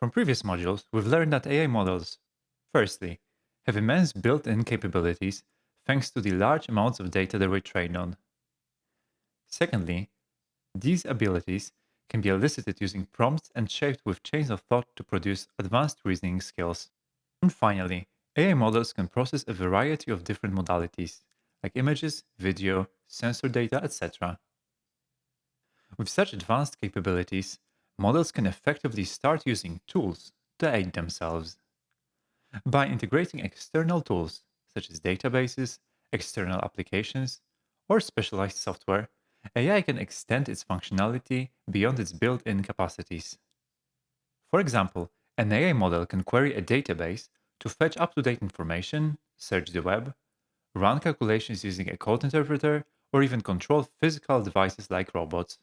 From previous modules, we've learned that AI models, firstly, have immense built in capabilities thanks to the large amounts of data they were trained on. Secondly, these abilities can be elicited using prompts and shaped with chains of thought to produce advanced reasoning skills. And finally, AI models can process a variety of different modalities, like images, video, sensor data, etc. With such advanced capabilities, models can effectively start using tools to aid themselves. By integrating external tools, such as databases, external applications, or specialized software, AI can extend its functionality beyond its built in capacities. For example, an AI model can query a database to fetch up to date information, search the web, run calculations using a code interpreter, or even control physical devices like robots.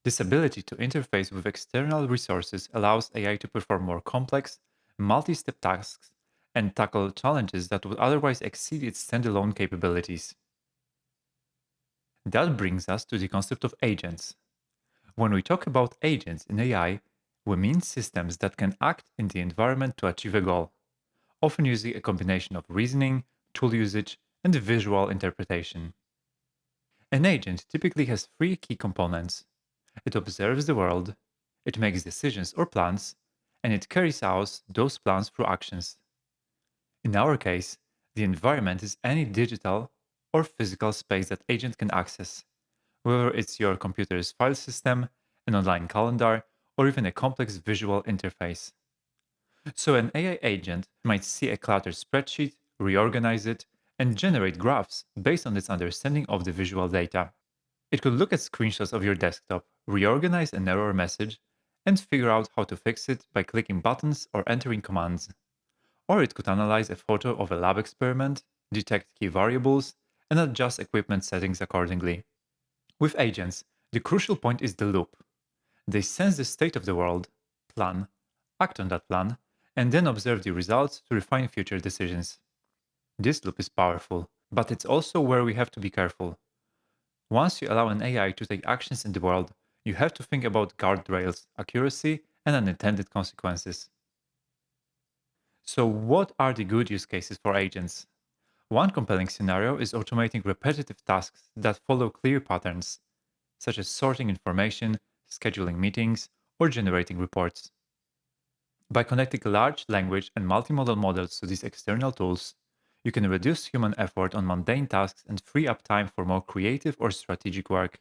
This ability to interface with external resources allows AI to perform more complex, multi step tasks and tackle challenges that would otherwise exceed its standalone capabilities. That brings us to the concept of agents. When we talk about agents in AI, we mean systems that can act in the environment to achieve a goal, often using a combination of reasoning, tool usage, and visual interpretation. An agent typically has three key components: it observes the world, it makes decisions or plans, and it carries out those plans through actions. In our case, the environment is any digital or physical space that agent can access, whether it's your computer's file system, an online calendar, or even a complex visual interface. So an AI agent might see a cluttered spreadsheet, reorganize it, and generate graphs based on its understanding of the visual data. It could look at screenshots of your desktop, reorganize an error message, and figure out how to fix it by clicking buttons or entering commands. Or it could analyze a photo of a lab experiment, detect key variables, and adjust equipment settings accordingly. With agents, the crucial point is the loop. They sense the state of the world, plan, act on that plan, and then observe the results to refine future decisions. This loop is powerful, but it's also where we have to be careful. Once you allow an AI to take actions in the world, you have to think about guardrails, accuracy, and unintended consequences. So, what are the good use cases for agents? One compelling scenario is automating repetitive tasks that follow clear patterns, such as sorting information, scheduling meetings, or generating reports. By connecting large language and multimodal models to these external tools, you can reduce human effort on mundane tasks and free up time for more creative or strategic work.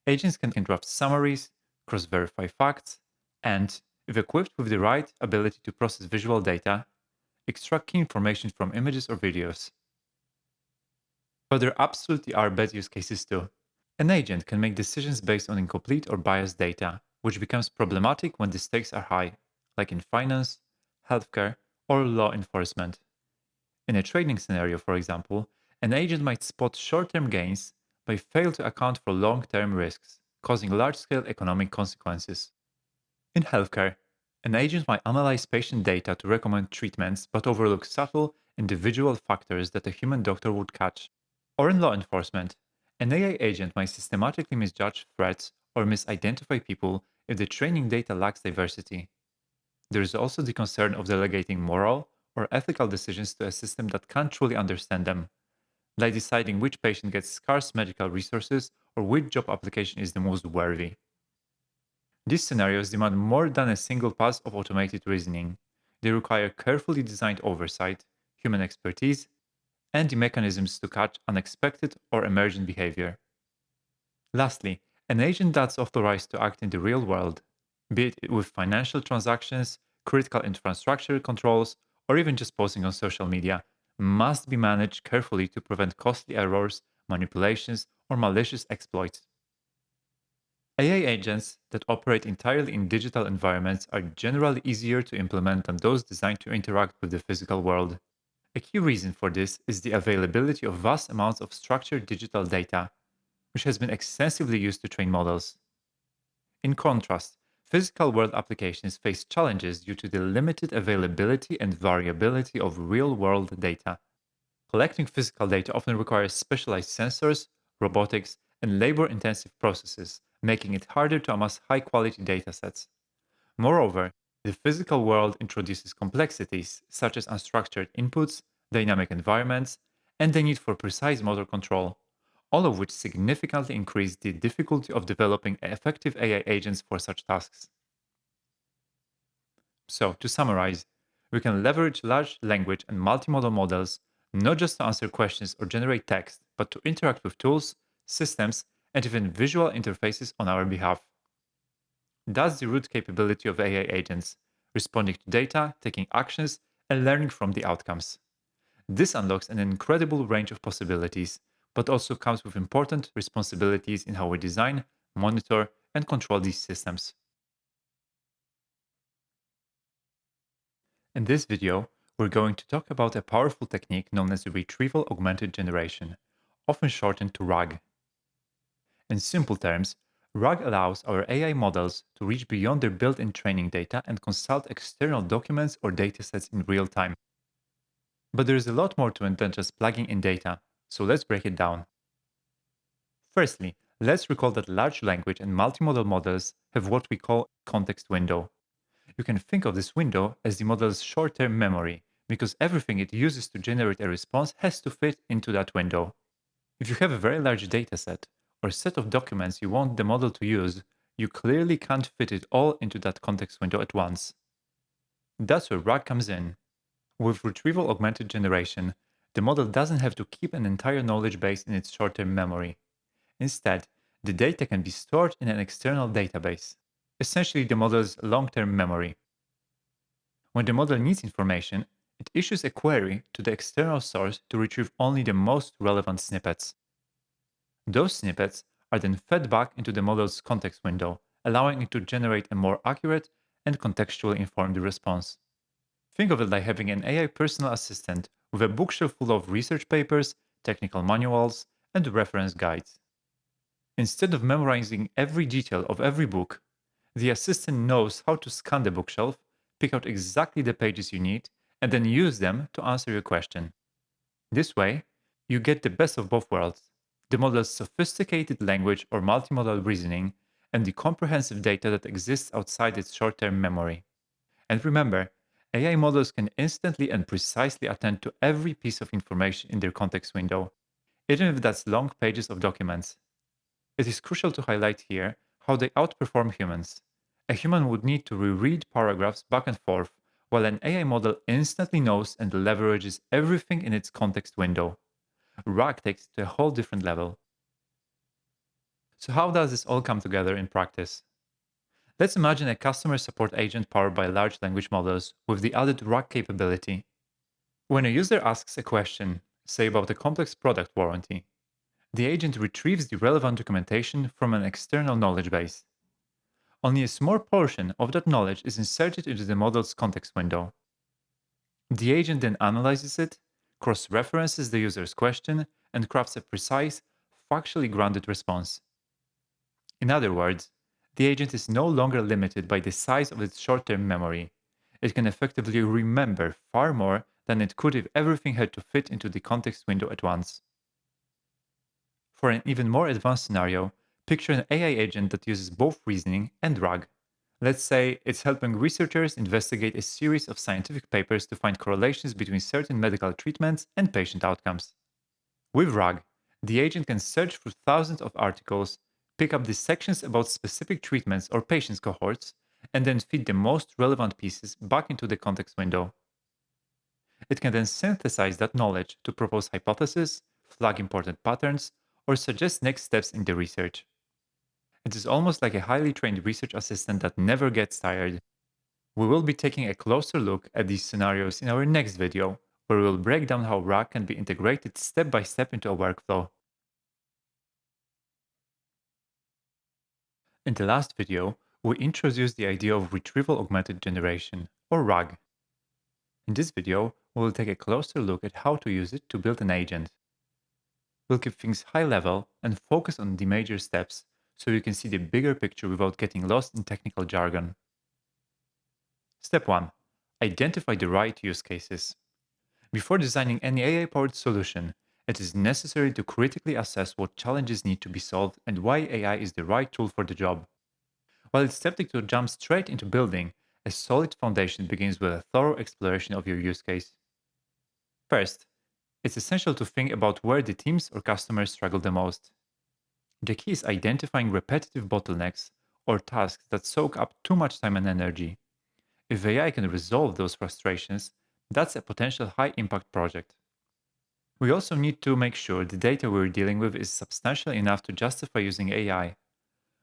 Agents can draft summaries, cross verify facts, and, if equipped with the right ability to process visual data, extract key information from images or videos. But there absolutely are bad use cases too. An agent can make decisions based on incomplete or biased data, which becomes problematic when the stakes are high, like in finance, healthcare, or law enforcement. In a trading scenario, for example, an agent might spot short term gains but fail to account for long term risks, causing large scale economic consequences. In healthcare, an agent might analyze patient data to recommend treatments but overlook subtle, individual factors that a human doctor would catch. Or in law enforcement, an AI agent might systematically misjudge threats or misidentify people if the training data lacks diversity. There is also the concern of delegating moral or ethical decisions to a system that can't truly understand them, like deciding which patient gets scarce medical resources or which job application is the most worthy. These scenarios demand more than a single pass of automated reasoning. They require carefully designed oversight, human expertise, and the mechanisms to catch unexpected or emergent behavior. Lastly, an agent that's authorized to act in the real world, be it with financial transactions, critical infrastructure controls, or even just posting on social media, must be managed carefully to prevent costly errors, manipulations, or malicious exploits. AI agents that operate entirely in digital environments are generally easier to implement than those designed to interact with the physical world. A key reason for this is the availability of vast amounts of structured digital data, which has been extensively used to train models. In contrast, physical world applications face challenges due to the limited availability and variability of real world data. Collecting physical data often requires specialized sensors, robotics, and labor intensive processes, making it harder to amass high quality datasets. Moreover, the physical world introduces complexities such as unstructured inputs, dynamic environments, and the need for precise motor control, all of which significantly increase the difficulty of developing effective AI agents for such tasks. So, to summarize, we can leverage large language and multimodal models not just to answer questions or generate text, but to interact with tools, systems, and even visual interfaces on our behalf. That's the root capability of AI agents, responding to data, taking actions, and learning from the outcomes. This unlocks an incredible range of possibilities, but also comes with important responsibilities in how we design, monitor, and control these systems. In this video, we're going to talk about a powerful technique known as Retrieval-Augmented Generation, often shortened to RAG. In simple terms, RAG allows our AI models to reach beyond their built-in training data and consult external documents or datasets in real time. But there is a lot more to it than just plugging in data, so let's break it down. Firstly, let's recall that large language and multimodal models have what we call context window. You can think of this window as the model's short-term memory, because everything it uses to generate a response has to fit into that window. If you have a very large dataset or set of documents you want the model to use, you clearly can't fit it all into that context window at once. That's where RAG comes in. With retrieval augmented generation, the model doesn't have to keep an entire knowledge base in its short-term memory. Instead, the data can be stored in an external database, essentially the model's long-term memory. When the model needs information, it issues a query to the external source to retrieve only the most relevant snippets. Those snippets are then fed back into the model's context window, allowing it to generate a more accurate and contextually informed response. Think of it like having an AI personal assistant with a bookshelf full of research papers, technical manuals, and reference guides. Instead of memorizing every detail of every book, the assistant knows how to scan the bookshelf, pick out exactly the pages you need, and then use them to answer your question. This way, you get the best of both worlds: the model's sophisticated language or multimodal reasoning, and the comprehensive data that exists outside its short term memory. And remember, AI models can instantly and precisely attend to every piece of information in their context window, even if that's long pages of documents. It is crucial to highlight here how they outperform humans. A human would need to reread paragraphs back and forth, while an AI model instantly knows and leverages everything in its context window. RAG takes it to a whole different level. So, how does this all come together in practice? Let's imagine a customer support agent powered by large language models with the added RAG capability. When a user asks a question, say about a complex product warranty, the agent retrieves the relevant documentation from an external knowledge base. Only a small portion of that knowledge is inserted into the model's context window. The agent then analyzes it, cross references the user's question, and crafts a precise, factually grounded response. In other words, the agent is no longer limited by the size of its short term memory. It can effectively remember far more than it could if everything had to fit into the context window at once. For an even more advanced scenario, picture an AI agent that uses both reasoning and RAG. Let's say it's helping researchers investigate a series of scientific papers to find correlations between certain medical treatments and patient outcomes. With RAG, the agent can search through thousands of articles, pick up the sections about specific treatments or patients' cohorts, and then feed the most relevant pieces back into the context window. It can then synthesize that knowledge to propose hypotheses, flag important patterns, or suggest next steps in the research. It is almost like a highly trained research assistant that never gets tired. We will be taking a closer look at these scenarios in our next video, where we will break down how RAG can be integrated step by step into a workflow. In the last video, we introduced the idea of Retrieval-Augmented Generation, or RAG. In this video, we will take a closer look at how to use it to build an agent. We'll keep things high level and focus on the major steps so you can see the bigger picture without getting lost in technical jargon. Step 1. Identify the right use cases. Before designing any AI-powered solution, it is necessary to critically assess what challenges need to be solved and why AI is the right tool for the job. While it's tempting to jump straight into building, a solid foundation begins with a thorough exploration of your use case. First, it's essential to think about where the teams or customers struggle the most. The key is identifying repetitive bottlenecks or tasks that soak up too much time and energy. If AI can resolve those frustrations, that's a potential high impact project. We also need to make sure the data we're dealing with is substantial enough to justify using AI.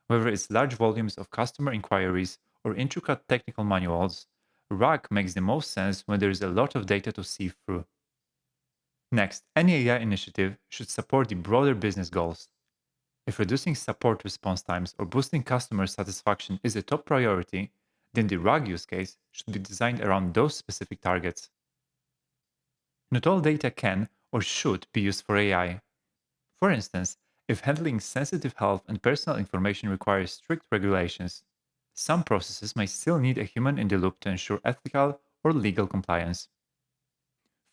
Whether it's large volumes of customer inquiries or intricate technical manuals, RAG makes the most sense when there is a lot of data to sieve through. Next, any AI initiative should support the broader business goals. If reducing support response times or boosting customer satisfaction is a top priority, then the RAG use case should be designed around those specific targets. Not all data can or should be used for AI. For instance, if handling sensitive health and personal information requires strict regulations, some processes may still need a human in the loop to ensure ethical or legal compliance.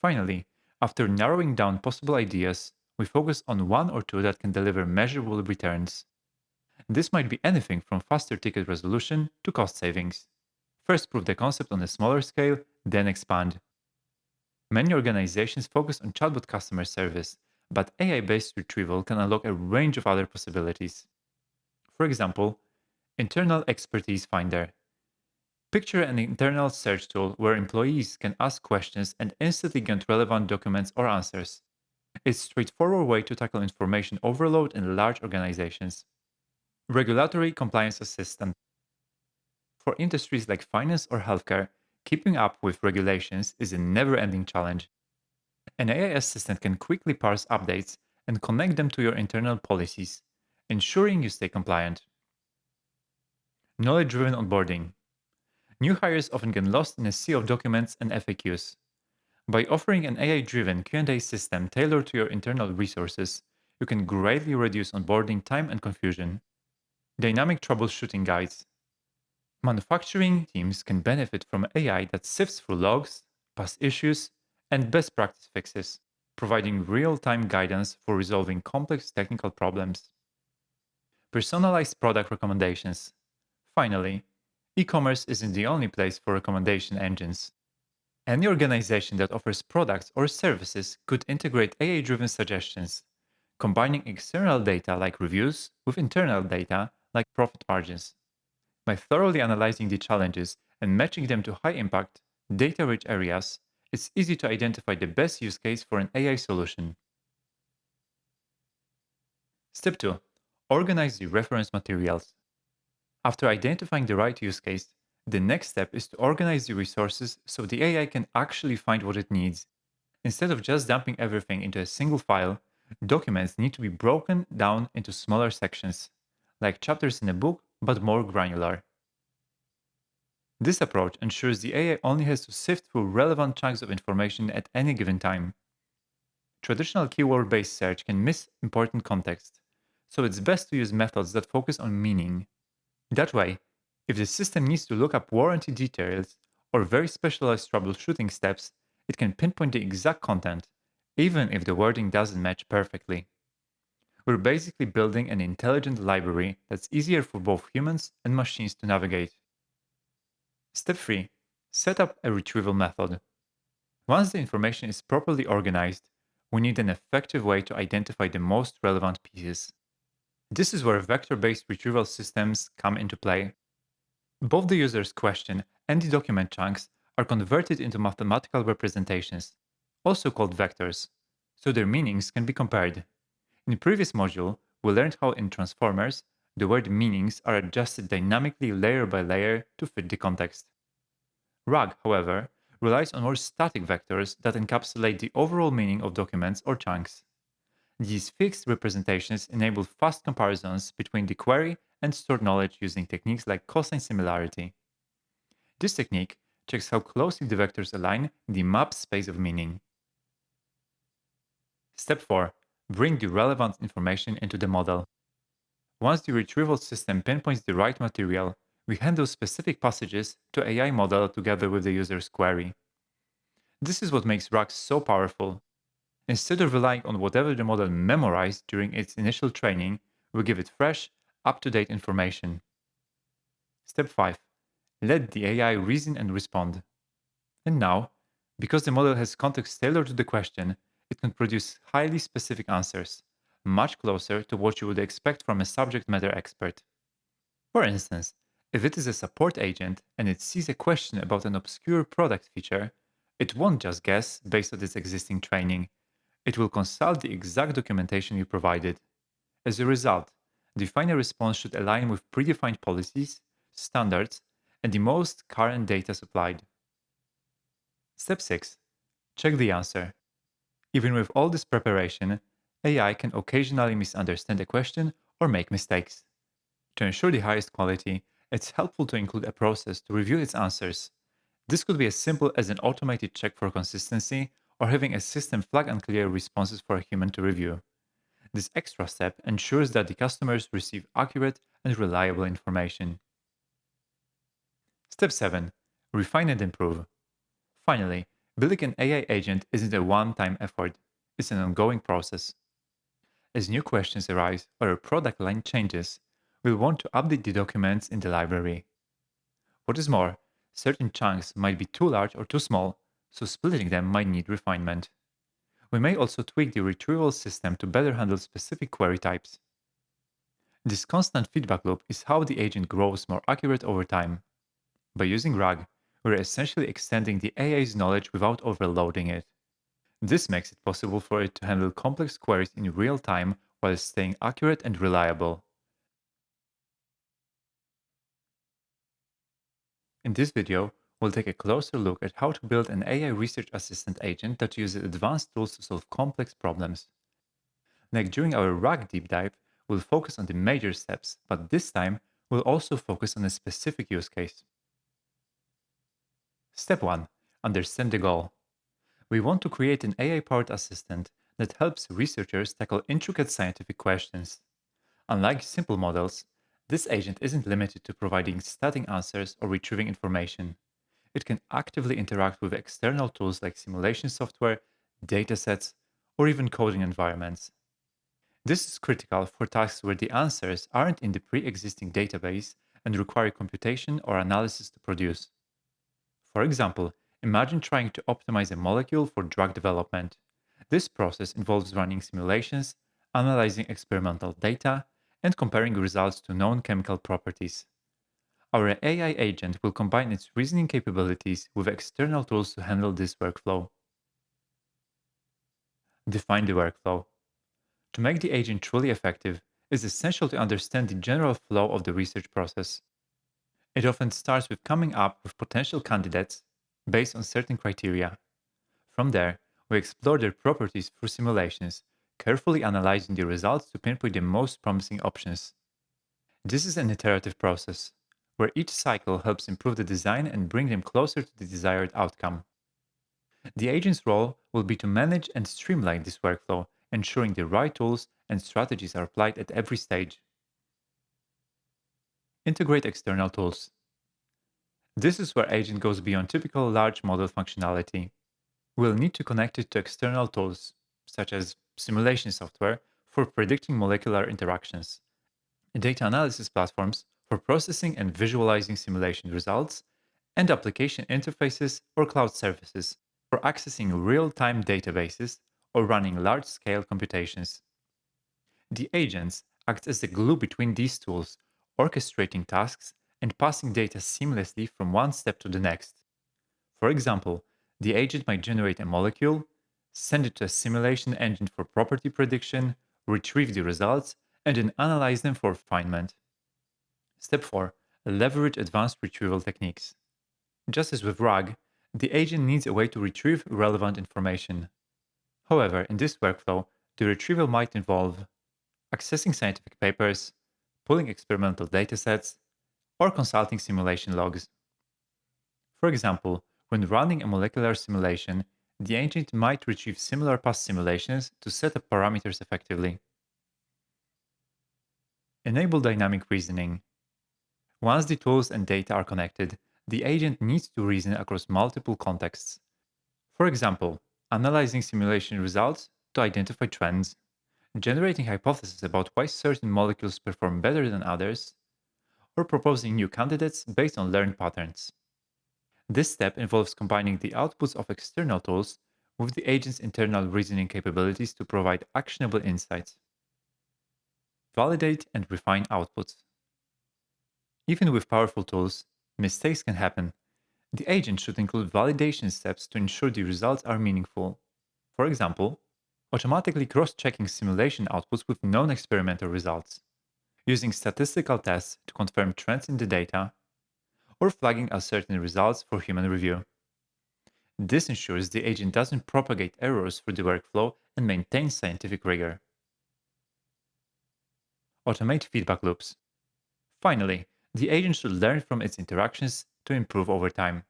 Finally, after narrowing down possible ideas, we focus on one or two that can deliver measurable returns. This might be anything from faster ticket resolution to cost savings. First, prove the concept on a smaller scale, then expand. Many organizations focus on chatbot customer service, but AI based retrieval can unlock a range of other possibilities. For example, internal expertise finder. Picture an internal search tool where employees can ask questions and instantly get relevant documents or answers. It's a straightforward way to tackle information overload in large organizations. Regulatory compliance assistant. For industries like finance or healthcare, keeping up with regulations is a never ending challenge. An AI assistant can quickly parse updates and connect them to your internal policies, ensuring you stay compliant. Knowledge driven onboarding. New hires often get lost in a sea of documents and FAQs. By offering an AI driven Q&A system tailored to your internal resources, you can greatly reduce onboarding time and confusion. Dynamic troubleshooting guides. Manufacturing teams can benefit from AI that sifts through logs, past issues, and best practice fixes, providing real time guidance for resolving complex technical problems. Personalized product recommendations. Finally, e commerce isn't the only place for recommendation engines. Any organization that offers products or services could integrate AI driven suggestions, combining external data like reviews with internal data like profit margins. By thoroughly analyzing the challenges and matching them to high impact, data rich areas, it's easy to identify the best use case for an AI solution. Step 2. Organize the reference materials. After identifying the right use case, the next step is to organize the resources so the AI can actually find what it needs. Instead of just dumping everything into a single file, documents need to be broken down into smaller sections, like chapters in a book, but more granular. This approach ensures the AI only has to sift through relevant chunks of information at any given time. Traditional keyword based search can miss important context, so it's best to use methods that focus on meaning. That way, if the system needs to look up warranty details or very specialized troubleshooting steps, it can pinpoint the exact content, even if the wording doesn't match perfectly. We're basically building an intelligent library that's easier for both humans and machines to navigate. Step 3. Set up a retrieval method. Once the information is properly organized, we need an effective way to identify the most relevant pieces. This is where vector based retrieval systems come into play. Both the user's question and the document chunks are converted into mathematical representations, also called vectors, so their meanings can be compared. In the previous module, we learned how in transformers, the word meanings are adjusted dynamically layer by layer to fit the context. RAG, however, relies on more static vectors that encapsulate the overall meaning of documents or chunks. These fixed representations enable fast comparisons between the query and stored knowledge using techniques like cosine similarity. This technique checks how closely the vectors align in the map space of meaning. Step 4. Bring the relevant information into the model. Once the retrieval system pinpoints the right material, we hand those specific passages to AI model together with the user's query. This is what makes RAG so powerful. Instead of relying on whatever the model memorized during its initial training, we give it fresh, up to date information. Step 5. Let the AI reason and respond. And now, because the model has context tailored to the question, it can produce highly specific answers, much closer to what you would expect from a subject matter expert. For instance, if it is a support agent and it sees a question about an obscure product feature, it won't just guess based on its existing training. It will consult the exact documentation you provided. As a result, the final response should align with predefined policies, standards, and the most current data supplied. Step 6. Check the answer. Even with all this preparation, AI can occasionally misunderstand a question or make mistakes. To ensure the highest quality, it's helpful to include a process to review its answers. This could be as simple as an automated check for consistency or having a system flag unclear responses for a human to review. This extra step ensures that the customers receive accurate and reliable information. Step 7. Refine and improve. Finally, building an AI agent isn't a one time effort, it's an ongoing process. As new questions arise or a product line changes, we'll want to update the documents in the library. What is more, certain chunks might be too large or too small, so splitting them might need refinement. We may also tweak the retrieval system to better handle specific query types. This constant feedback loop is how the agent grows more accurate over time. By using RAG, we're essentially extending the AI's knowledge without overloading it. This makes it possible for it to handle complex queries in real time while staying accurate and reliable. In this video, we'll take a closer look at how to build an AI research assistant agent that uses advanced tools to solve complex problems. Like during our RAG deep dive, we'll focus on the major steps, but this time we'll also focus on a specific use case. Step 1. Understand the goal. We want to create an AI-powered assistant that helps researchers tackle intricate scientific questions. Unlike simple models, this agent isn't limited to providing static answers or retrieving information. It can actively interact with external tools like simulation software, datasets, or even coding environments. This is critical for tasks where the answers aren't in the pre existing database and require computation or analysis to produce. For example, imagine trying to optimize a molecule for drug development. This process involves running simulations, analyzing experimental data, and comparing results to known chemical properties. Our AI agent will combine its reasoning capabilities with external tools to handle this workflow. Define the workflow. To make the agent truly effective, it's essential to understand the general flow of the research process. It often starts with coming up with potential candidates based on certain criteria. From there, we explore their properties through simulations, carefully analyzing the results to pinpoint the most promising options. This is an iterative process, where each cycle helps improve the design and bring them closer to the desired outcome. The agent's role will be to manage and streamline this workflow, ensuring the right tools and strategies are applied at every stage. Integrate external tools. This is where agent goes beyond typical large model functionality. We'll need to connect it to external tools, such as simulation software for predicting molecular interactions, data analysis platforms for processing and visualizing simulation results, and application interfaces or cloud services for accessing real time databases or running large scale computations. The agents act as the glue between these tools, orchestrating tasks and passing data seamlessly from one step to the next. For example, the agent might generate a molecule, send it to a simulation engine for property prediction, retrieve the results, and then analyze them for refinement. Step 4. Leverage advanced retrieval techniques. Just as with RAG, the agent needs a way to retrieve relevant information. However, in this workflow, the retrieval might involve accessing scientific papers, pulling experimental datasets, or consulting simulation logs. For example, when running a molecular simulation, the agent might retrieve similar past simulations to set up parameters effectively. Enable dynamic reasoning. Once the tools and data are connected, the agent needs to reason across multiple contexts. For example, analyzing simulation results to identify trends, generating hypotheses about why certain molecules perform better than others, or proposing new candidates based on learned patterns. This step involves combining the outputs of external tools with the agent's internal reasoning capabilities to provide actionable insights. Validate and refine outputs. Even with powerful tools, mistakes can happen. The agent should include validation steps to ensure the results are meaningful. For example, automatically cross checking simulation outputs with known experimental results, using statistical tests to confirm trends in the data, or flagging uncertain results for human review. This ensures the agent doesn't propagate errors through the workflow and maintains scientific rigor. Automate feedback loops. Finally, the agent should learn from its interactions to improve over time.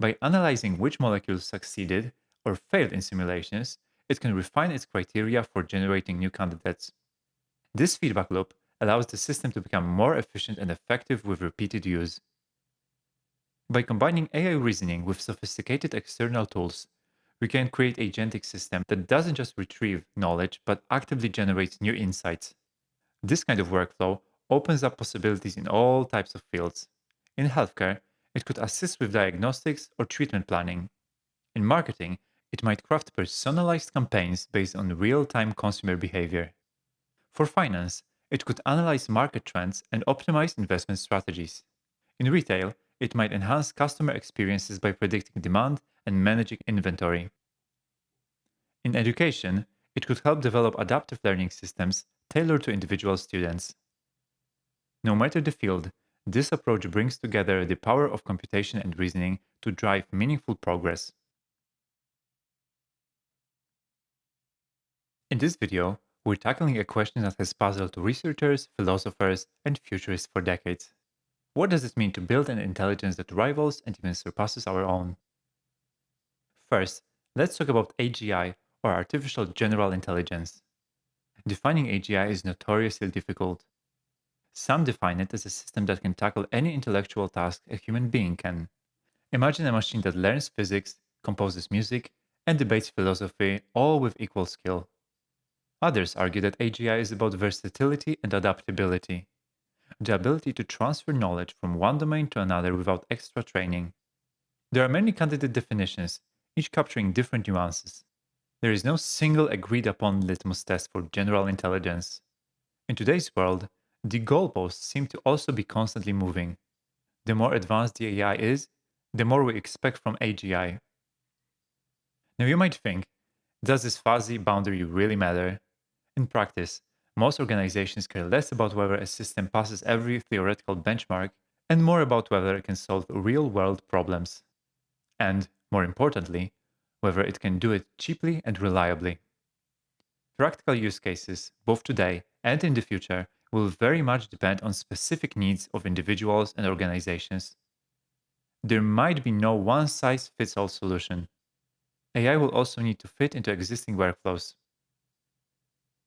By analyzing which molecules succeeded or failed in simulations, it can refine its criteria for generating new candidates. This feedback loop allows the system to become more efficient and effective with repeated use. By combining AI reasoning with sophisticated external tools, we can create an agentic system that doesn't just retrieve knowledge but actively generates new insights. This kind of workflow opens up possibilities in all types of fields. In healthcare, it could assist with diagnostics or treatment planning. In marketing, it might craft personalized campaigns based on real time consumer behavior. For finance, it could analyze market trends and optimize investment strategies. In retail, it might enhance customer experiences by predicting demand and managing inventory. In education, it could help develop adaptive learning systems tailored to individual students. No matter the field, this approach brings together the power of computation and reasoning to drive meaningful progress. In this video, we're tackling a question that has puzzled researchers, philosophers, and futurists for decades. What does it mean to build an intelligence that rivals and even surpasses our own? First, let's talk about AGI, or Artificial General Intelligence. Defining AGI is notoriously difficult. Some define it as a system that can tackle any intellectual task a human being can. Imagine a machine that learns physics, composes music, and debates philosophy, all with equal skill. Others argue that AGI is about versatility and adaptability, the ability to transfer knowledge from one domain to another without extra training. There are many candidate definitions, each capturing different nuances. There is no single agreed upon litmus test for general intelligence. In today's world, the goalposts seem to also be constantly moving. The more advanced the AI is, the more we expect from AGI. Now you might think, does this fuzzy boundary really matter? In practice, most organizations care less about whether a system passes every theoretical benchmark and more about whether it can solve real world problems. And, more importantly, whether it can do it cheaply and reliably. Practical use cases, both today and in the future, will very much depend on specific needs of individuals and organizations. There might be no one size fits all solution. AI will also need to fit into existing workflows.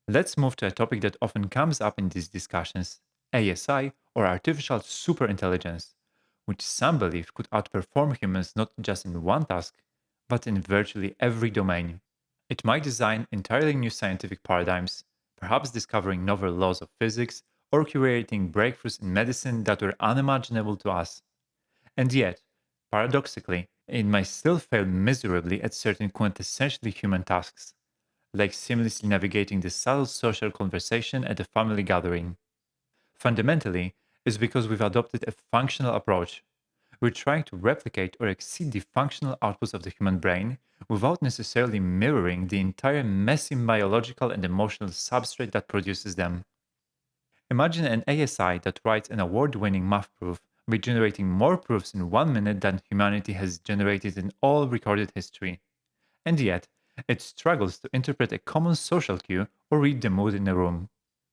Let's move to a topic that often comes up in these discussions: ASI, or artificial superintelligence, which some believe could outperform humans not just in one task, but in virtually every domain. It might design entirely new scientific paradigms, perhaps discovering novel laws of physics or creating breakthroughs in medicine that were unimaginable to us. And yet, paradoxically, it might still fail miserably at certain quintessentially human tasks, like seamlessly navigating the subtle social conversation at a family gathering. Fundamentally, it's because we've adopted a functional approach. We're trying to replicate or exceed the functional outputs of the human brain without necessarily mirroring the entire messy biological and emotional substrate that produces them. Imagine an ASI that writes an award winning math proof by generating more proofs in 1 minute than humanity has generated in all recorded history. And yet, it struggles to interpret a common social cue or read the mood in a room.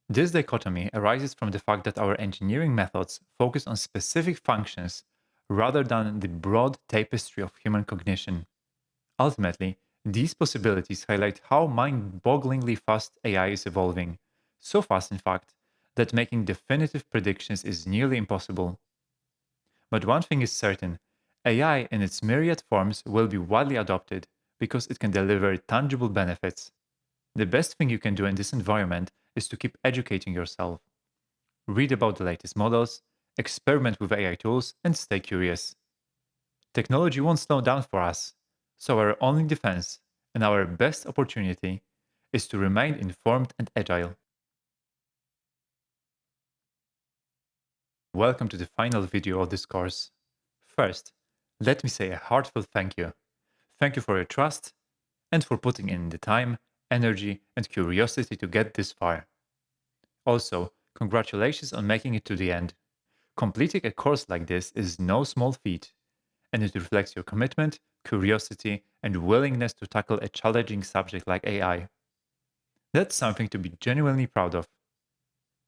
This dichotomy arises from the fact that our engineering methods focus on specific functions rather than the broad tapestry of human cognition. Ultimately, these possibilities highlight how mind bogglingly fast AI is evolving. So fast, in fact, that making definitive predictions is nearly impossible. But one thing is certain: AI in its myriad forms will be widely adopted because it can deliver tangible benefits. The best thing you can do in this environment is to keep educating yourself. Read about the latest models, experiment with AI tools, and stay curious. Technology won't slow down for us, so our only defense and our best opportunity is to remain informed and agile. Welcome to the final video of this course. First, let me say a heartfelt thank you. Thank you for your trust and for putting in the time, energy, and curiosity to get this far. Also, congratulations on making it to the end. Completing a course like this is no small feat, and it reflects your commitment, curiosity, and willingness to tackle a challenging subject like AI. That's something to be genuinely proud of.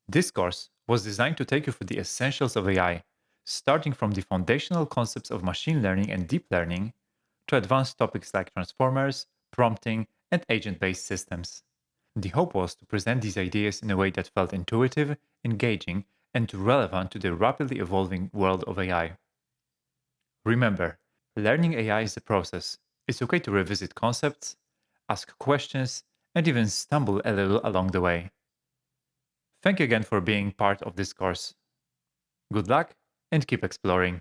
This course was designed to take you through the essentials of AI, starting from the foundational concepts of machine learning and deep learning to advanced topics like transformers, prompting, and agent based systems. The hope was to present these ideas in a way that felt intuitive, engaging, and relevant to the rapidly evolving world of AI. Remember, learning AI is a process. It's okay to revisit concepts, ask questions, and even stumble a little along the way. Thank you again for being part of this course. Good luck and keep exploring.